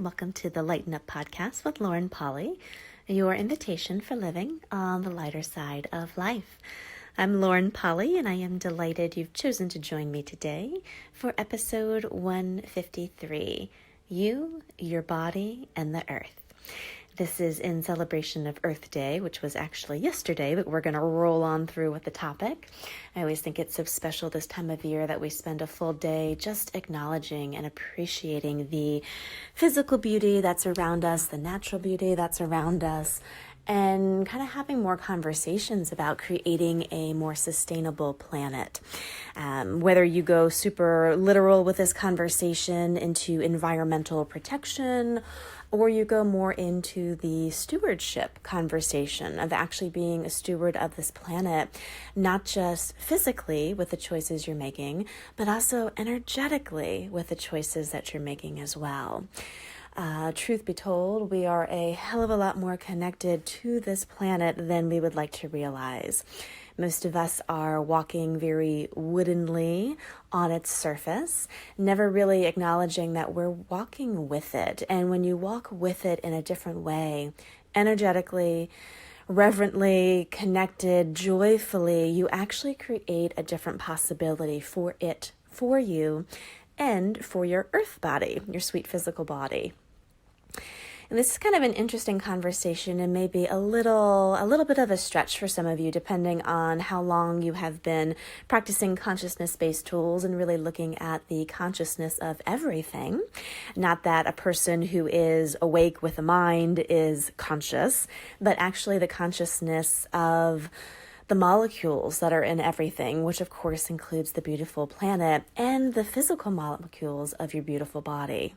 welcome to the Lighten Up Podcast with Lauren Polly, your invitation for living on the lighter side of life. I'm Lauren Polly, and I am delighted you've chosen to join me today for episode 153, You, Your Body, and the Earth. This is in celebration of Earth Day, which was actually yesterday, but we're going to roll on through with the topic. I always think it's so special this time of year that we spend a full day just acknowledging and appreciating the physical beauty that's around us, the natural beauty that's around us, and kind of having more conversations about creating a more sustainable planet. Whether you go super literal with this conversation into environmental protection, or you go more into the stewardship conversation of actually being a steward of this planet, not just physically with the choices you're making, but also energetically with the choices that you're making as well. Truth be told, we are a hell of a lot more connected to this planet than we would like to realize. Most of us are walking very woodenly on its surface, never really acknowledging that we're walking with it. And when you walk with it in a different way, energetically, reverently, connected, joyfully, you actually create a different possibility for it, for you, and for your earth body, your sweet physical body. And this is kind of an interesting conversation and maybe a little bit of a stretch for some of you, depending on how long you have been practicing consciousness-based tools and really looking at the consciousness of everything. Not that a person who is awake with a mind is conscious, but actually the consciousness of the molecules that are in everything, which of course includes the beautiful planet and the physical molecules of your beautiful body.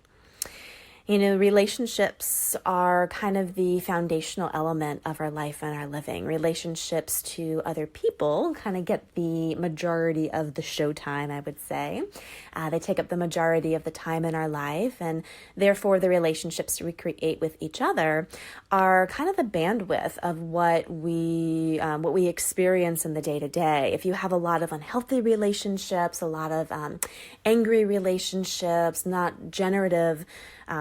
You know, relationships are kind of the foundational element of our life and our living. Relationships to other people kind of get the majority of the showtime, I would say. They take up the majority of the time in our life, and therefore the relationships we create with each other are kind of the bandwidth of what we experience in the day-to-day. If you have a lot of unhealthy relationships, a lot of angry relationships, not generative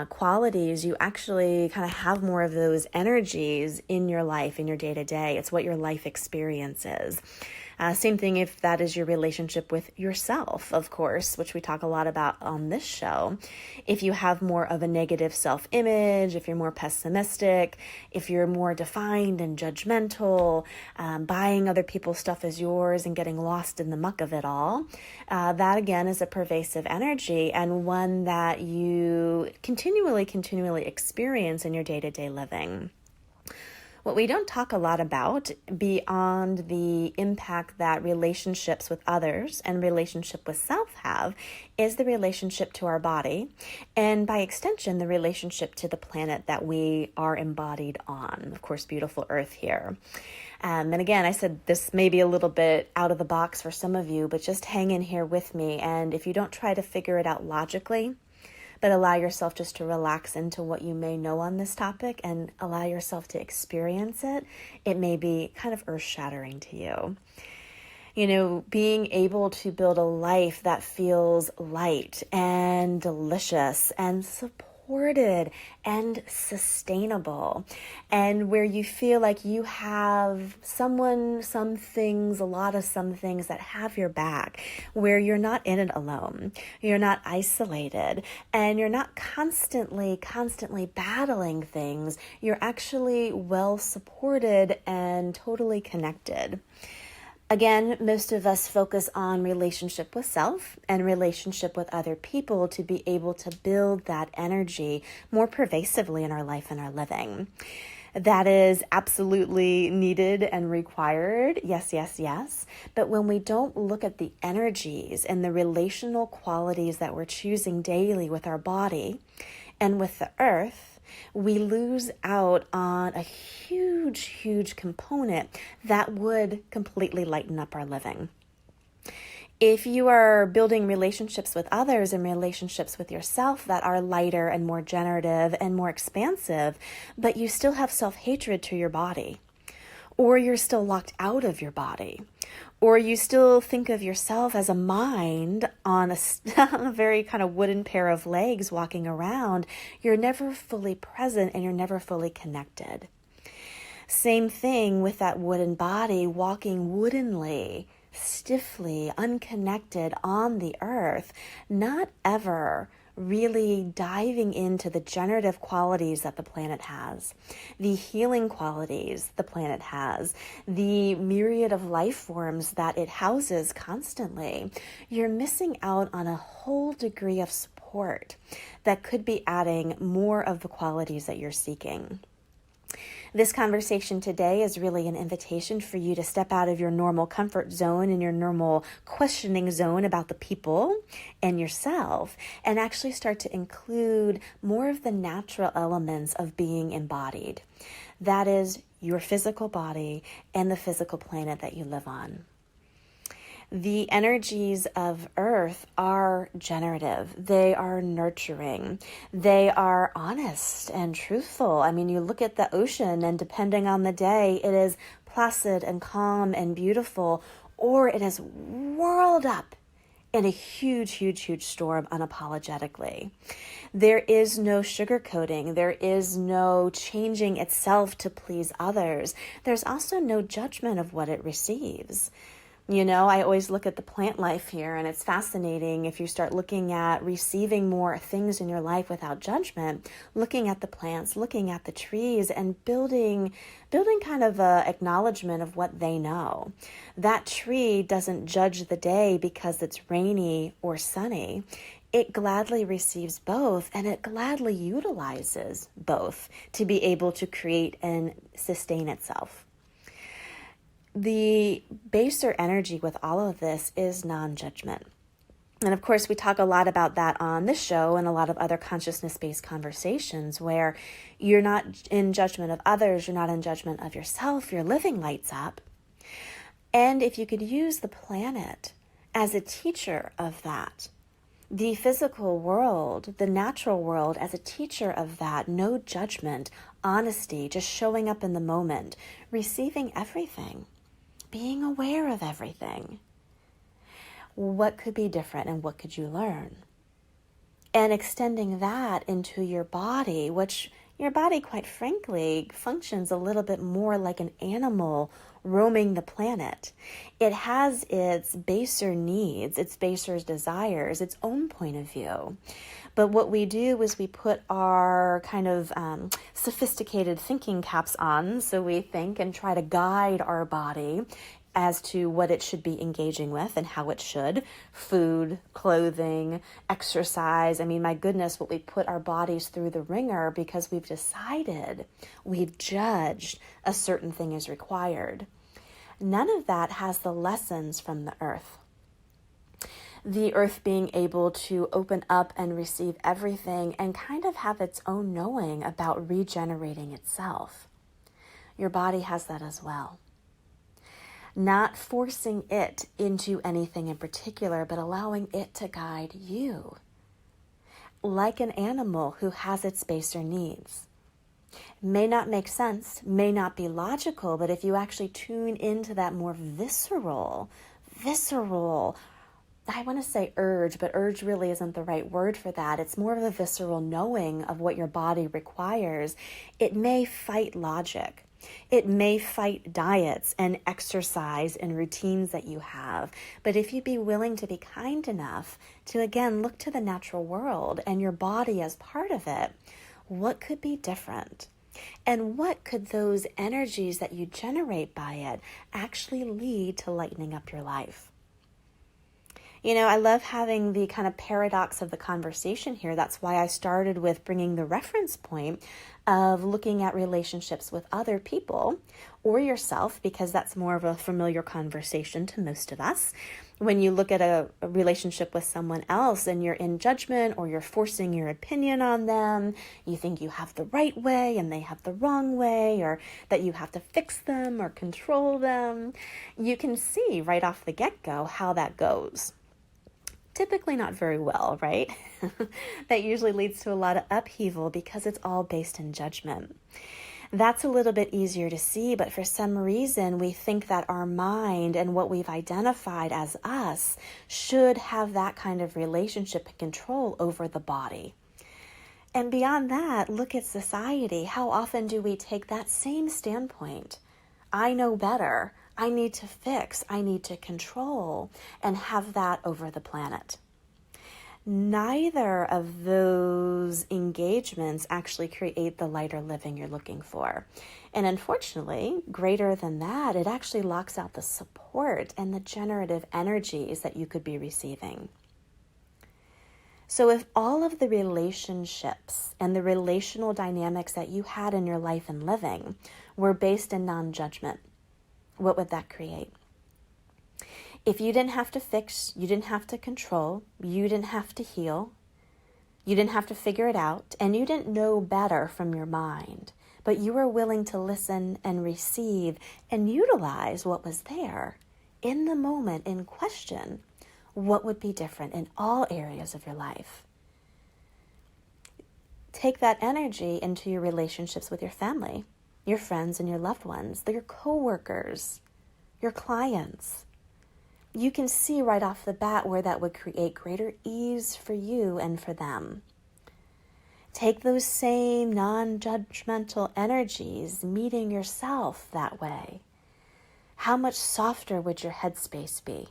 qualities, you actually kind of have more of those energies in your life, in your day-to-day. It's what your life experience is. Same thing if that is your relationship with yourself, of course, which we talk a lot about on this show. If you have more of a negative self-image, if you're more pessimistic, if you're more defined and judgmental, buying other people's stuff as yours and getting lost in the muck of it all, that again is a pervasive energy and one that you continually experience in your day-to-day living. What we don't talk a lot about beyond the impact that relationships with others and relationship with self have is the relationship to our body, and by extension, the relationship to the planet that we are embodied on. Of course, beautiful Earth here. And again, I said this may be a little bit out of the box for some of you, but just hang in here with me. And if you don't try to figure it out logically, but allow yourself just to relax into what you may know on this topic and allow yourself to experience it, it may be kind of earth-shattering to you. You know, being able to build a life that feels light and delicious and supported and sustainable, and where you feel like you have someone, some things, a lot of some things that have your back, where you're not in it alone, you're not isolated, and you're not constantly battling things. You're actually well supported and totally connected. Again, most of us focus on relationship with self and relationship with other people to be able to build that energy more pervasively in our life and our living. That is absolutely needed and required. Yes. But when we don't look at the energies and the relational qualities that we're choosing daily with our body and with the earth, we lose out on a huge component that would completely lighten up our living. If you are building relationships with others and relationships with yourself that are lighter and more generative and more expansive, but you still have self-hatred to your body, or you're still locked out of your body, or you still think of yourself as a mind on a very kind of wooden pair of legs walking around. You're never fully present and you're never fully connected. Same thing with that wooden body walking woodenly, stiffly, unconnected on the earth, not ever really diving into the generative qualities that the planet has, the healing qualities the planet has, the myriad of life forms that it houses constantly. You're missing out on a whole degree of support that could be adding more of the qualities that you're seeking. This conversation today is really an invitation for you to step out of your normal comfort zone and your normal questioning zone about the people and yourself, and actually start to include more of the natural elements of being embodied. That is your physical body and the physical planet that you live on. The energies of Earth are generative. They are nurturing. They are honest and truthful. I mean, you look at the ocean and depending on the day, it is placid and calm and beautiful, or it is whirled up in a huge, huge, huge storm unapologetically. There is no sugarcoating. There is no changing itself to please others. There's also no judgment of what it receives. You know, I always look at the plant life here, and it's fascinating if you start looking at receiving more things in your life without judgment, looking at the plants, looking at the trees, and building kind of a acknowledgement of what they know. That tree doesn't judge the day because it's rainy or sunny. It gladly receives both, and it gladly utilizes both to be able to create and sustain itself. The baser energy with all of this is non-judgment. And of course, we talk a lot about that on this show and a lot of other consciousness-based conversations where you're not in judgment of others, you're not in judgment of yourself, your living lights up. And if you could use the planet as a teacher of that, the physical world, the natural world as a teacher of that, no judgment, honesty, just showing up in the moment, receiving everything, being aware of everything. What could be different and what could you learn? And extending that into your body, which your body, quite frankly, functions a little bit more like an animal roaming the planet. It has its baser needs, its baser desires, its own point of view. But what we do is we put our kind of sophisticated thinking caps on, so we think and try to guide our body as to what it should be engaging with and how it should. Food, clothing, exercise. I mean, my goodness, what we put our bodies through the ringer because we've decided, we've judged a certain thing is required. None of that has the lessons from the earth. The earth being able to open up and receive everything and kind of have its own knowing about regenerating itself. Your body has that as well. Not forcing it into anything in particular, but allowing it to guide you. Like an animal who has its baser needs. May not make sense, may not be logical, but if you actually tune into that more visceral, I want to say urge, but urge really isn't the right word for that. It's more of a visceral knowing of what your body requires. It may fight logic. It may fight diets and exercise and routines that you have. But if you be willing to be kind enough to, again, look to the natural world and your body as part of it, what could be different? And what could those energies that you generate by it actually lead to lightening up your life? You know, I love having the kind of paradox of the conversation here. That's why I started with bringing the reference point of looking at relationships with other people or yourself, because that's more of a familiar conversation to most of us. When you look at a relationship with someone else and you're in judgment or you're forcing your opinion on them, you think you have the right way and they have the wrong way, or that you have to fix them or control them, you can see right off the get-go how that goes. Typically not very well, right? That usually leads to a lot of upheaval because it's all based in judgment. That's a little bit easier to see, but for some reason we think that our mind and what we've identified as us should have that kind of relationship and control over the body. And beyond that, look at society. How often do we take that same standpoint? I know better. I need to fix. I need to control and have that over the planet. Neither of those engagements actually create the lighter living you're looking for. And unfortunately, greater than that, it actually locks out the support and the generative energies that you could be receiving. So if all of the relationships and the relational dynamics that you had in your life and living were based in non-judgment, what would that create? If you didn't have to fix, you didn't have to control, you didn't have to heal, you didn't have to figure it out, and you didn't know better from your mind, but you were willing to listen and receive and utilize what was there in the moment in question, what would be different in all areas of your life? Take that energy into your relationships with your family, your friends and your loved ones, your coworkers, your clients. You can see right off the bat where that would create greater ease for you and for them. Take those same non-judgmental energies, meeting yourself that way. How much softer would your headspace be?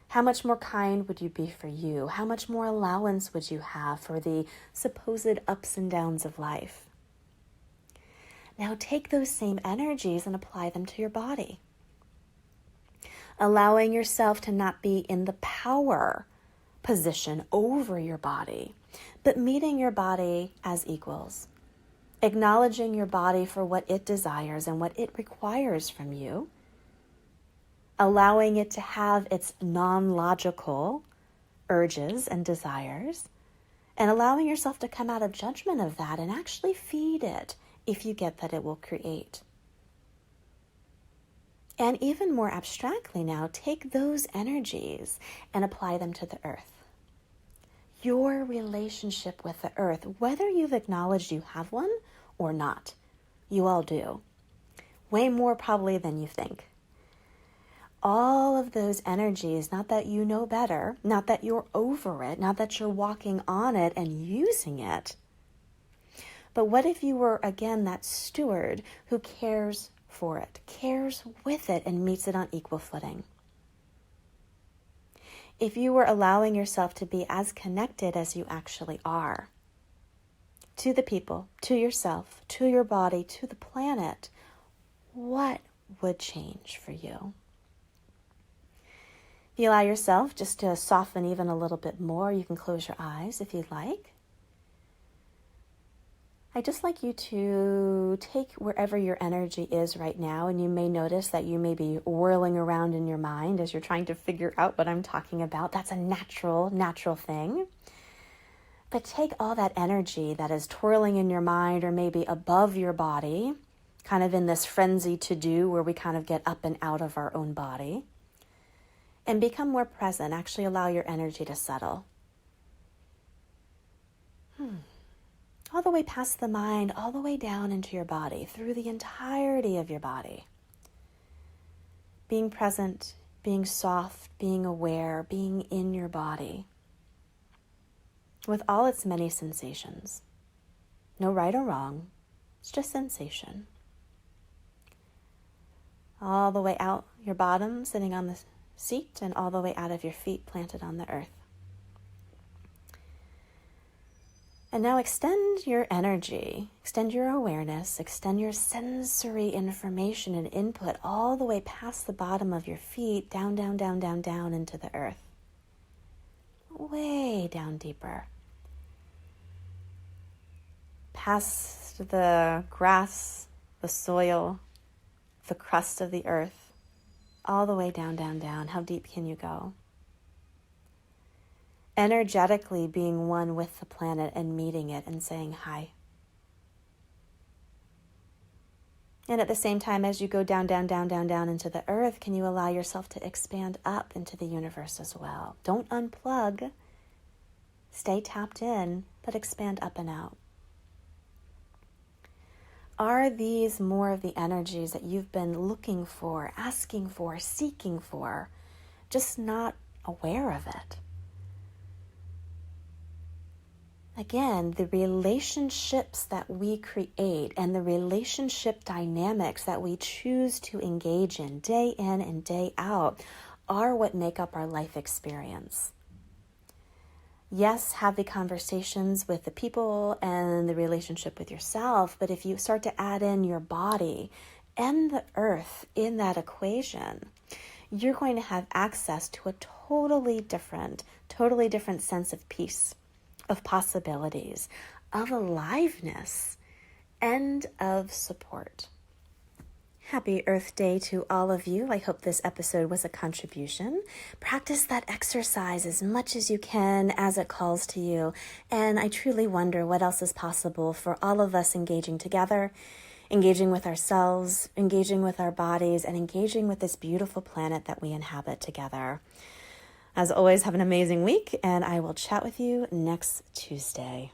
How much more kind would you be for you? How much more allowance would you have for the supposed ups and downs of life? Now take those same energies and apply them to your body. Allowing yourself to not be in the power position over your body, but meeting your body as equals. Acknowledging your body for what it desires and what it requires from you. Allowing it to have its non-logical urges and desires, and allowing yourself to come out of judgment of that and actually feed it if you get that it will create. And even more abstractly now, take those energies and apply them to the earth. Your relationship with the earth, whether you've acknowledged you have one or not, you all do. Way more probably than you think. All of those energies, not that you know better, not that you're over it, not that you're walking on it and using it, but what if you were, again, that steward who cares for it, cares with it, and meets it on equal footing? If you were allowing yourself to be as connected as you actually are, to the people, to yourself, to your body, to the planet, what would change for you? If you allow yourself just to soften even a little bit more, you can close your eyes if you'd like. I'd just like you to take wherever your energy is right now, and you may notice that you may be whirling around in your mind as you're trying to figure out what I'm talking about. That's a natural thing. But take all that energy that is twirling in your mind or maybe above your body, kind of in this frenzy to do where we kind of get up and out of our own body, and become more present. Actually allow your energy to settle. All the way past the mind, all the way down into your body, through the entirety of your body. Being present, being soft, being aware, being in your body. With all its many sensations. No right or wrong, it's just sensation. All the way out your bottom, sitting on the seat, and all the way out of your feet planted on the earth. And now extend your energy, extend your awareness, extend your sensory information and input all the way past the bottom of your feet, down, down, down, down, down into the earth. Way down deeper. Past the grass, the soil, the crust of the earth, all the way down, down, down. How deep can you go? Energetically being one with the planet and meeting it and saying hi. And at the same time, as you go down, down, down, down, down into the earth, can you allow yourself to expand up into the universe as well? Don't unplug. Stay tapped in, but expand up and out. Are these more of the energies that you've been looking for, asking for, seeking for, just not aware of it? Again, the relationships that we create and the relationship dynamics that we choose to engage in and day out are what make up our life experience. Yes, have the conversations with the people and the relationship with yourself, but if you start to add in your body and the earth in that equation, you're going to have access to a totally different sense of peace, of possibilities, of aliveness, and of support. Happy Earth Day to all of you. I hope this episode was a contribution. Practice that exercise as much as you can as it calls to you. And I truly wonder what else is possible for all of us engaging together, engaging with ourselves, engaging with our bodies, and engaging with this beautiful planet that we inhabit together. As always, have an amazing week, and I will chat with you next Tuesday.